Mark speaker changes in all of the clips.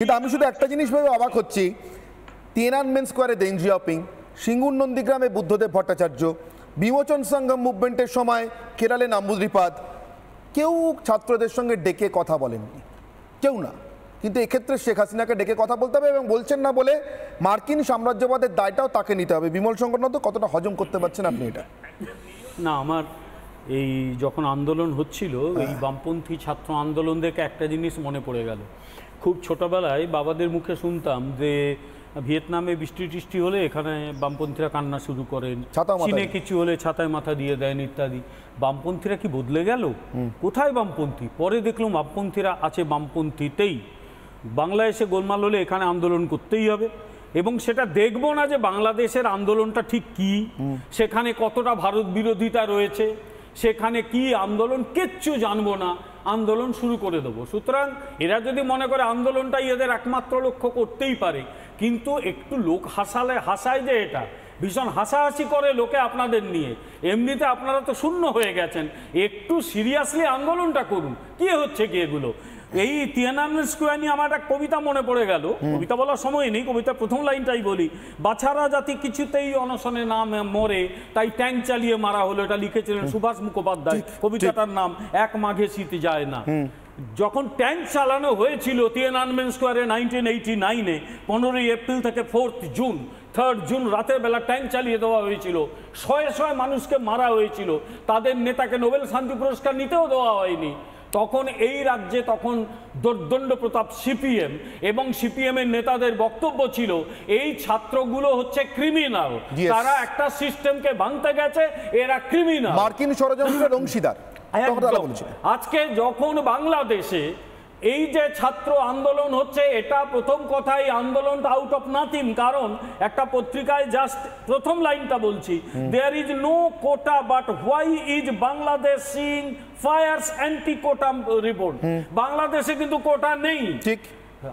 Speaker 1: কিন্তু আমি শুধু একটা জিনিস ভেবে অবাক হচ্ছি, তিয়েনানমেন স্কোয়ারে দেং জিয়াওপিং, সিঙ্গুর নন্দীগ্রামে বুদ্ধদেব ভট্টাচার্য, বিমোচন সংঘম মুভমেন্টের সময় কেরালে নাম্বুদ্রিপাদ, কেউ ছাত্রদের সঙ্গে ডেকে কথা বলেননি, কেউ না। কিন্তু এক্ষেত্রে শেখ হাসিনাকে ডেকে কথা বলতে হবে এবং বলছেন না বলে মার্কিন সাম্রাজ্যবাদের দায়টাও তাকে নিতে হবে। বিমল সংগঠন তো কতটা হজম করতে পারছেন আপনি এটা?
Speaker 2: না, আমার এই যখন আন্দোলন হচ্ছিল, এই বামপন্থী ছাত্র আন্দোলন দেখে একটা জিনিস মনে পড়ে গেল। খুব ছোটবেলায় বাবাদের মুখে শুনতাম যে ভিয়েতনামে বৃষ্টি টিষ্টি হলে এখানে বামপন্থীরা কান্না শুরু করেন, চীনে কিছু হলে ছাতায় মাথা দিয়ে দেন ইত্যাদি। বামপন্থীরা কি বদলে গেল? কোথায় বামপন্থী? পরে দেখলাম বামপন্থীরা আছে বামপন্থীতেই। বাংলাদেশে গোলমাল হলে এখানে আন্দোলন করতেই হবে, এবং সেটা দেখবো না যে বাংলাদেশের আন্দোলনটা ঠিক কি, সেখানে কতটা ভারত বিরোধিতা রয়েছে, সেখানে কি আন্দোলন, কিচ্ছু জানবো না, আন্দোলন শুরু করে দেবো। সুতরাং এরা যদি মনে করে আন্দোলনটাই এদের একমাত্র লক্ষ্য, করতেই পারে, কিন্তু একটু লোক হাসায় যে এটা ভীষণ হাসাহাসি করে লোকে আপনাদের নিয়ে। এমনিতে আপনারা তো শূন্য হয়ে গেছেন, একটু সিরিয়াসলি আন্দোলনটা করুন। কি হচ্ছে কি এগুলো? এই তিয়েনানমেন স্কোয়ার নিয়ে আমার একটা কবিতা মনে পড়ে গেল। কবিতা বলার সময় নেই, কবিতার প্রথম লাইনটাই বলি। বাছারা জাতি কিছুতেই অনশনে নাম মরে, তাই ট্যাঙ্ক চালিয়ে মারা হলো। এটা লিখেছিলেন সুভাষ মুখোপাধ্যায়। কবিতাটার নাম এক মাঘে শীত যায় না। যখন ট্যাঙ্ক চালানো হয়েছিল তিয়েনানমেন স্কোয়ারে 1989-এ 15ই এপ্রিল থেকে 4 জুন, 3 জুন রাতের বেলা ট্যাঙ্ক চালিয়ে দেওয়া হয়েছিল, শয়ে শয়ে মানুষকে মারা হয়েছিল, তাদের নেতাকে নোবেল শান্তি পুরস্কার নিতেও দেওয়া হয়নি। তখন এই রাজ্যে তখন দোর্দণ্ড প্রতাপ সিপিএম, এবং সিপিএমের নেতাদের বক্তব্য ছিল এই ছাত্রগুলো হচ্ছে ক্রিমিনাল, তারা একটা সিস্টেমকে ভাঙতে গেছে, এরা ক্রিমিনাল, মার্কিন ষড়যন্ত্রের অংশীদার। আজকে যখন বাংলাদেশে এই যে ছাত্র আন্দোলন হচ্ছে, এটা প্রথম কথাই আন্দোলনটা আউট অফ নাথিং। কারণ একটা পত্রিকায় জাস্ট প্রথম লাইনটা বলছি, there is no quota but why is Bangladesh seeing fires anti quota report. বাংলাদেশে কিন্তু কোটা নেই। ঠিক,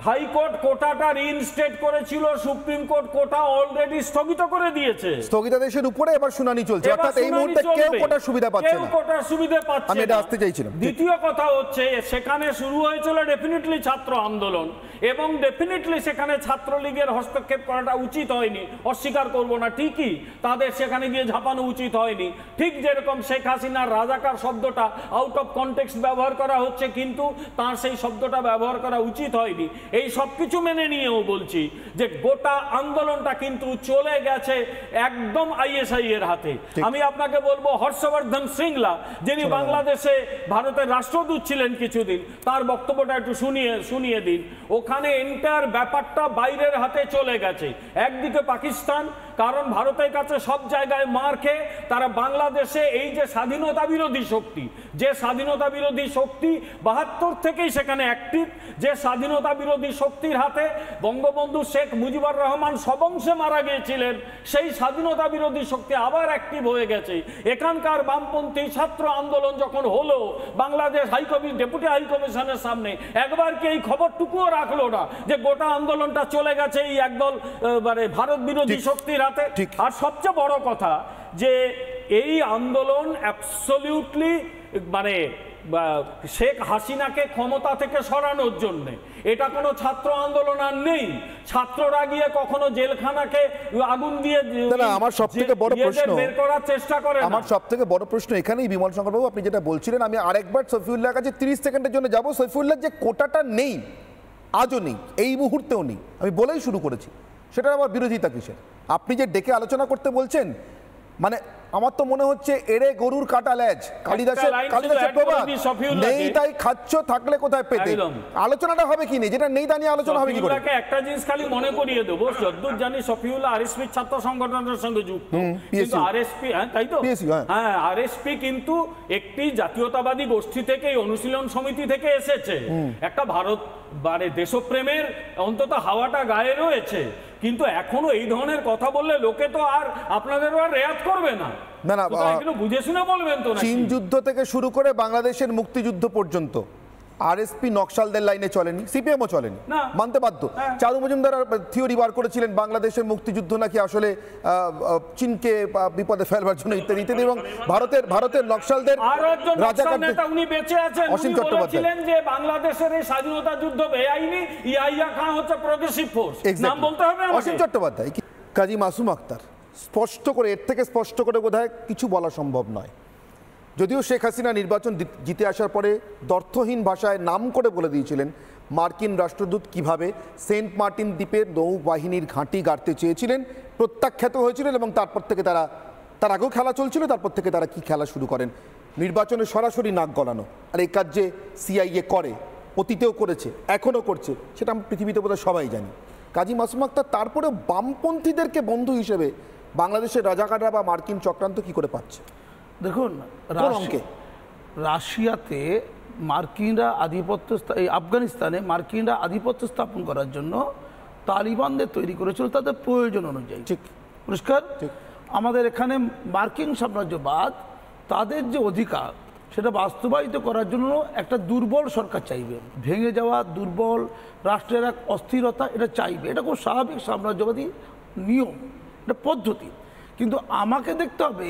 Speaker 2: হাইকোর্ট কোটাটা রিইনস্টেট করেছিল, সুপ্রিম কোর্ট কোটা অলরেডি স্থগিত করে দিয়েছে। স্থগিতাদেশের উপরে এবার শুনানি চলছে, অর্থাৎ এই মুহূর্তে কেউ কোটার সুবিধা পাচ্ছে না, কেউ কোটার সুবিধা পাচ্ছে না। আমি এটা আসতে চাইছিলাম। দ্বিতীয় কথা হচ্ছে, সেখানে শুরু হয়েছিল ডেফিনেটলি ছাত্র আন্দোলন, এবং ডেফিনেটলি সেখানে ছাত্রলীগের হস্তক্ষেপ করাটা উচিত হয়নি, অস্বীকার করব না। ঠিকই তাদের সেখানে গিয়ে ঝাঁপানো উচিত হয়নি। ঠিক যেরকম শেখ হাসিনার রাজাকার শব্দটা আউট অফ কনটেক্সট ব্যবহার করা হচ্ছে, কিন্তু তার সেই শব্দটা ব্যবহার করা উচিত হয়নি। এই সব কিছু মেনে নিয়েও বলছি যে গোটা আন্দোলনটা কিন্তু চলে গেছে একদম আইএসআই এর হাতে। আমি আপনাকে বলবো, হর্ষবর্ধন শ্রিংলা, যিনি বাংলাদেশে ভারতের রাষ্ট্রদূত ছিলেন কিছুদিন, তার বক্তব্যটা একটু শুনিয়ে দিন। ওখানে এন্টার ব্যাপারটা বাইরের হাতে চলে গেছে। একদিকে পাকিস্তান, কারণ ভারতের কাছে সব জায়গায় মার খেয়ে তারা বাংলাদেশে এই যে স্বাধীনতা বিরোধী শক্তি, যে স্বাধীনতা বিরোধী শক্তি 72 থেকেই সেখানে অ্যাক্টিভ, যে স্বাধীনতা বিরোধী শক্তির হাতে বঙ্গবন্ধু শেখ মুজিবুর রহমান সবংশে মারা গিয়েছিলেন, সেই স্বাধীনতা বিরোধী শক্তি আবার অ্যাক্টিভ হয়ে গেছে। এখানকার বামপন্থী ছাত্র আন্দোলন যখন হলো, বাংলাদেশ ডেপুটি হাইকমিশনের সামনে একবার কি এই খবরটুকুও রাখলো না যে গোটা আন্দোলনটা চলে গেছে এই একদল ভারত বিরোধী শক্তির হাতে? আর সবচেয়ে বড় কথা যে এই আন্দোলন অ্যাবসলিউটলি শেখ হাসিনাকে ক্ষমতা থেকে সরানোর জন্য, এটা কোনো ছাত্র আন্দোলন আর নেই। ছাত্ররা গিয়ে কখনো জেলখানাকে আগুন দিয়ে আমার সবথেকে বড় প্রশ্ন বের করার চেষ্টা করে। আমার সবথেকে বড় প্রশ্ন এখানেই, বিমল শঙ্কর বাবু, আপনি যেটা বলছিলেন, আমি আরেকবার সফিউল্লাহর কাছে 30 সেকেন্ডের জন্য যাব। সফিউল্লাহ, যে কোটাটা নেই, আজও নেই, এই মুহূর্তেও নেই, আমি বলেই শুরু করেছি, সেটার আবার বিরোধিতা কিসের? আপনি যে ডেকে আলোচনা করতে বলছেন, মানে আমার তো মনে হচ্ছে এড়ে গরুর কাটা লেজ, কালিদাসের প্রবাদ, নেই তাই খাচ্ছ, থাকলে কোথায় পেতে। আলোচনাটা হবে কি নেই, যেটা নেই তা নিয়ে আলোচনা হবে কি করে? একটা জিনিস খালি মনে করিয়ে দেবো, যতদূর জানি সফিউল্লাহ আরএসপি ছাত্র সংগঠনের সঙ্গে যুক্ত, কিন্তু আরএসপি, তাই তো? হ্যাঁ, আরএসপি কিন্তু একটি জাতীয়তাবাদী গোষ্ঠী থেকে, অনুশীলন সমিতি থেকে এসেছে। একটা ভারত দেশপ্রেমের অন্তত হাওয়াটা গায়ে রয়েছে, কিন্তু এখনো এই ধরনের কথা বললে লোকে তো আর আপনাদেরও আর রেয়াত করবে না। না না, বুঝে শুনে বলবেন তো। চীন যুদ্ধ থেকে শুরু করে বাংলাদেশের মুক্তিযুদ্ধ পর্যন্ত
Speaker 1: আরএসপি নকশালদের লাইনে চলেনি, সিপিএমও চলেনি,
Speaker 2: না।
Speaker 1: মানতে বাধ্য। চারু মজুমদার থিওরি বার করেছিলেন বাংলাদেশের মুক্তিযুদ্ধ নাকি আসলে চীনকে বিপদে ফেলবার জন্য ইত্যাদি ইত্যাদি, এবং ভারতের নকশালদের
Speaker 2: উনি বেঁচে আছেন,
Speaker 1: অসীম
Speaker 2: উনি বলেছিলেন যে বাংলাদেশের এই স্বাধীনতা যুদ্ধ বেআইনি, ইয়াহিয়া খান হচ্ছে প্রগ্রেসিভ ফোর্স, নাম বলতে হবে আমাকে।
Speaker 1: অসীম চট্টোপাধ্যায়, কাজী মাসুম আক্তার স্পষ্ট করে, এর থেকে স্পষ্ট করে বোধহয় কিছু বলা সম্ভব নয়। যদিও শেখ হাসিনা নির্বাচন জিতে আসার পরে দর্থহীন ভাষায় নাম করে বলে দিয়েছিলেন মার্কিন রাষ্ট্রদূত কিভাবে সেন্ট মার্টিন দ্বীপের নৌবাহিনীর ঘাঁটি গাড়তে চেয়েছিলেন, প্রত্যাখ্যাত হয়েছিলেন, এবং তারপর থেকে তার আগেও খেলা চলছিল, তারপর থেকে তারা কি খেলা শুরু করেন, নির্বাচনে সরাসরি নাক গলানো। আর এই কাজ যে সিআইএ করে, অতীতেও করেছে, এখনও করছে, সেটা আমরা পৃথিবীতে বোধহয় সবাই জানি। কাজী মাসুম আক্তার তারপরে বামপন্থীদেরকে বন্ধু হিসেবে বাংলাদেশের রাজাকাররা বা মার্কিন চক্রান্ত কি করে পাচ্ছে?
Speaker 3: দেখুন, রাশিয়াতে মার্কিনরা আধিপত্য, এই আফগানিস্তানে মার্কিনরা আধিপত্য স্থাপন করার জন্য তালিবানদের তৈরি করেছিল তাদের প্রয়োজন অনুযায়ী।
Speaker 1: ঠিক,
Speaker 3: পরিষ্কার। আমাদের এখানে মার্কিন সাম্রাজ্যবাদ তাদের যে অধিকার সেটা বাস্তবায়িত করার জন্য একটা দুর্বল সরকার চাইবে, ভেঙে যাওয়া দুর্বল রাষ্ট্রের এক অস্থিরতা এটা চাইবে, এটা খুব স্বাভাবিক সাম্রাজ্যবাদী নিয়ম, এটা পদ্ধতি। কিন্তু আমাকে দেখতে হবে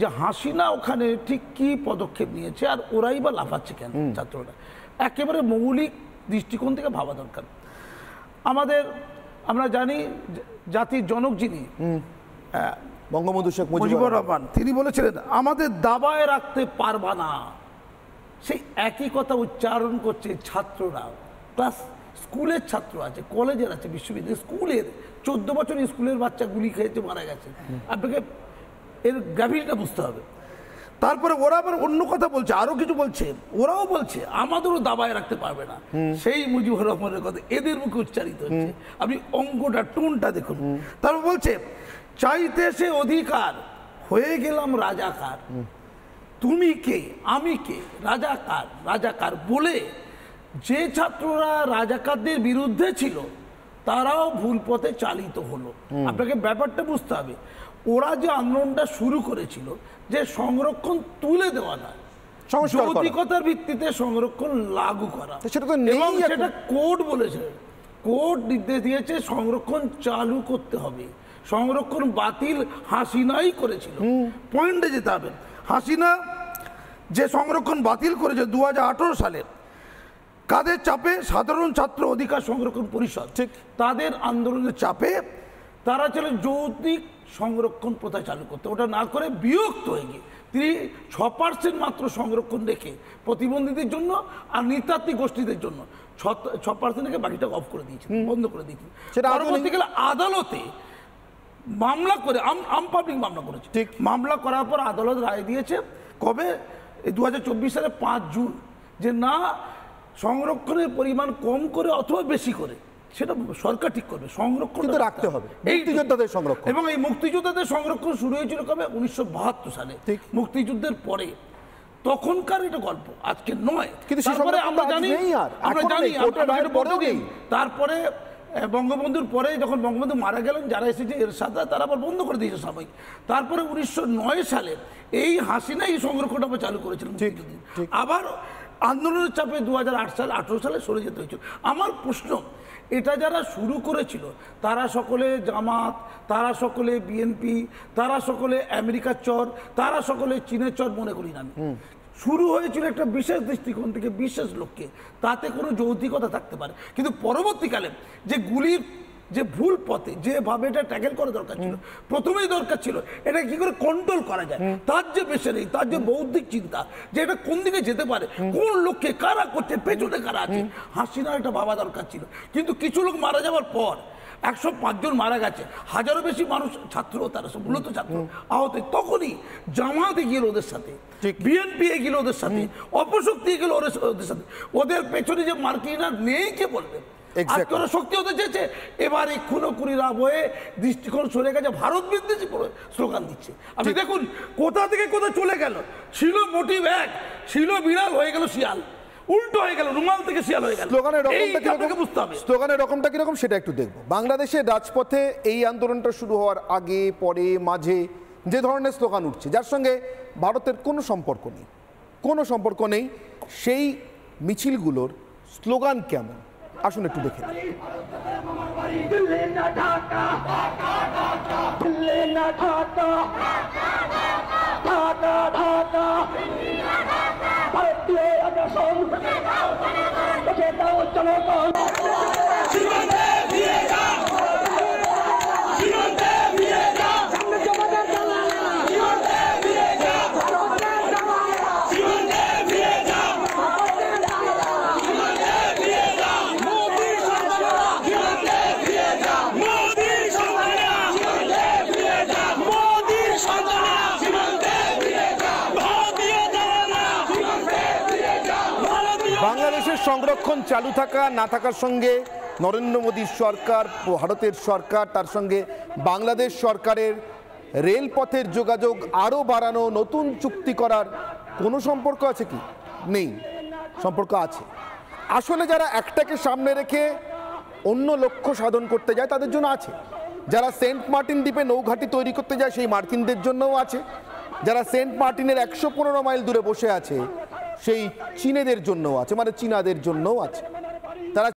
Speaker 3: যে হাসিনা ওখানে ঠিক কী পদক্ষেপ নিয়েছে, আর ওরাই বা লাফাচ্ছে কেন ছাত্ররা, একেবারে মৌলিক দৃষ্টিকোণ থেকে ভাবা দরকার। আমরা জানি জাতির জনক যিনি
Speaker 1: বঙ্গবন্ধু শেখ
Speaker 3: মুজিবুর রহমান, তিনি বলেছিলেন আমাদের দাবায় রাখতে পারবা না। সেই একই কথা উচ্চারণ করছে ছাত্ররা, ক্লাস স্কুলের ছাত্র আছে, কলেজের আছে, বিশ্ববিদ্যালয়, স্কুলের 14 বছর স্কুলের বাচ্চা গুলি খেয়েছে, মারা গেছে। আপনাকে এর গ্র্যাভিটিটা বুঝতে হবে। তারপরে ওরা আবার অন্য কথা বলছে, আরো কিছু বলছে, ওরাও বলছে আমাদেরও দাবায় রাখতে পারবে না। সেই মুজিবুর রহমানের কথা এদের মুখে উচ্চারিত হচ্ছে। আপনি অঙ্কটা, টোনটা দেখুন। তারপর বলছে চাইতে সে অধিকার হয়ে গেলাম রাজাকার, তুমি কে আমি কে, রাজাকার রাজাকার বলে যে ছাত্ররা রাজাকারদের বিরুদ্ধে ছিল তারাও ভুল পথে চালিত হলো। আপনাকে ব্যাপারটা বুঝতে হবে, ওরা যে আন্দোলনটা শুরু করেছিল যে সংরক্ষণ তুলে দেওয়া না, যৌক্তিকতার ভিত্তিতে সংরক্ষণ লাগু করা, এবং সেটা কোর্ট বলেছে, কোর্ট নির্দেশ দিয়েছে সংরক্ষণ চালু করতে হবে। সংরক্ষণ বাতিল হাসিনাই করেছিল। পয়েন্টে যেতে হবে, হাসিনা যে সংরক্ষণ বাতিল করেছে 2018 সালে, কাদের চাপে? সাধারণ ছাত্র অধিকার সংরক্ষণ পরিষদ, ঠিক তাদের আন্দোলনের চাপে তারা ছিল যৌক্তিক সংরক্ষণ প্রথা চালু করতে। ওটা না করে বিরক্ত হয়ে গিয়ে তিনি 6% মাত্র সংরক্ষণ রেখে প্রতিবন্ধীদের জন্য আর নৃতাত্ত্বিক গোষ্ঠীদের জন্য 6% রেখে বাকিটা অফ করে দিয়েছেন, বন্ধ করে দিয়েছেন। পরবর্তীকালে আদালতে মামলা করে পাবলিক মামলা করেছে, ঠিক মামলা করার পর আদালত রায় দিয়েছে কবে? 2024 সালে 5 জুন, যে না সংরক্ষণের পরিমাণ কম করে অথবা বেশি করে সেটা সরকার ঠিক করবে, সংরক্ষণ
Speaker 1: রাখতে হবে মুক্তিযোদ্ধাদের সংরক্ষণ।
Speaker 3: এবং এই মুক্তিযোদ্ধাদের সংরক্ষণ শুরু হয়েছিল কবে? 1972 সালে, মুক্তিযুদ্ধের পরে। তখনকার এটা গল্প, আজকে নয়। কিন্তু আমরা জানি তারপরে বঙ্গবন্ধুর পরে যখন বঙ্গবন্ধু মারা গেলেন, যারা এসেছে এর সাথে তারা আবার বন্ধ করে দিয়েছে সাময়িক। তারপরে 1909 সালে এই হাসিনা এই সংরক্ষণটা আবার চালু করেছিলেন। আবার আন্দোলনের চাপে 2008 সালে 18 সালে সরে যেতে হয়েছিল। আমার প্রশ্ন, এটা যারা শুরু করেছিল তারা সকলে জামাত, তারা সকলে বিএনপি, তারা সকলে আমেরিকার চর, তারা সকলে চীনের চর মনে করি না। শুরু হয়েছিল একটা বিশেষ দৃষ্টিকোণ থেকে, বিশেষ লক্ষ্যে, তাতে কোনো যৌক্তিকতা থাকতে পারে। কিন্তু পরবর্তীকালে যে গুলির যে ভুল পথে যেভাবে এটা ট্যাকেল করা দরকার ছিল, প্রথমেই দরকার ছিল এটা কি করে কন্ট্রোল করা যায়, তার যে বেশি নেই, তার যে বৌদ্ধিক চিন্তা, যে এটা কোন দিকে যেতে পারে, কোন লক্ষ্যে কারা করছে, পেছনে কারা আছে, হাসিনার এটা ভাবা দরকার ছিল। কিন্তু কিছু লোক মারা যাওয়ার পর 105 জন মারা গেছে, হাজারো বেশি মানুষ ছাত্র, তারা সব মূলত ছাত্র আহত, তখনই জামাত এগিয়ে ওদের সাথে, বিএনপি এগিয়ে ওদের সাথে, অপশক্তি এগিয়ে ওদের সাথে। ওদের পেছনে যে মার্কিনার নেই কে বলবে, শক্তি হতে চেয়েছে। এবার এই খুনোখুনিরা বয়ে দৃষ্টিকোণ সরে গেছে, ভারত বিদ্বেষী স্লোগান দিচ্ছে। আপনি দেখুন কোথা থেকে কোথা চলে গেল। ছিল মোটিভ এক, ছিল বিড়াল হয়ে গেল শিয়াল, উল্টো হয়ে গেল, রুমাল থেকে শিয়াল হয়ে গেল।
Speaker 1: স্লোগানের রকমটা কিরকম সেটা একটু দেখবো। বাংলাদেশের রাজপথে এই আন্দোলনটা শুরু হওয়ার আগে, পরে, মাঝে যে ধরনের স্লোগান উঠছে, যার সঙ্গে ভারতের কোনো সম্পর্ক নেই, সেই মিছিলগুলোর স্লোগান কেমন আসুন একটু দেখে নিই।
Speaker 4: দিল্লি না ঢাকা, দিল্লি না ঢাকা, ঢাকা ঢাকা, ভারতীয় আগ্রাসন, দেশে দাও জনগণ। সীমান্তে ফিরে যা, সীমান্তে ফিরে যা, সামনে জমাদার দালালেরা, সীমান্তে ফিরে যা, ভারতের দালালেরা, সীমান্তে ফিরে যা, ভারতের দালালেরা, সীমান্তে ফিরে যা, মোদি সরকার, সীমান্তে ফিরে যা, মোদি সরকার, সীমান্তে ফিরে যা, মোদি সরকার, সীমান্তে ফিরে যা, ভারতীয় দালালেরা, সীমান্তে ফিরে যা, ভারতীয়।
Speaker 1: বাংলাদেশের সংরক্ষণ চালু থাকা না থাকার সঙ্গে নরেন্দ্র মোদীর সরকার, ভারতের সরকার, তার সঙ্গে বাংলাদেশ সরকারের রেলপথের যোগাযোগ আরও বাড়ানো, নতুন চুক্তি করার কোনো সম্পর্ক আছে কি? নেই। সম্পর্ক আছে। আসলে যারা একটাকে সামনে রেখে অন্য লক্ষ্য সাধন করতে যায় তাদের জন্য আছে। যারা সেন্ট মার্টিন দ্বীপে নৌঘাঁটি তৈরি করতে যায় সেই মার্কিনদের জন্যও আছে। যারা সেন্ট মার্টিনের 115 মাইল দূরে বসে আছে সেই চীনেদের জন্যও আছে, মানে চীনাদের জন্যও আছে। তারা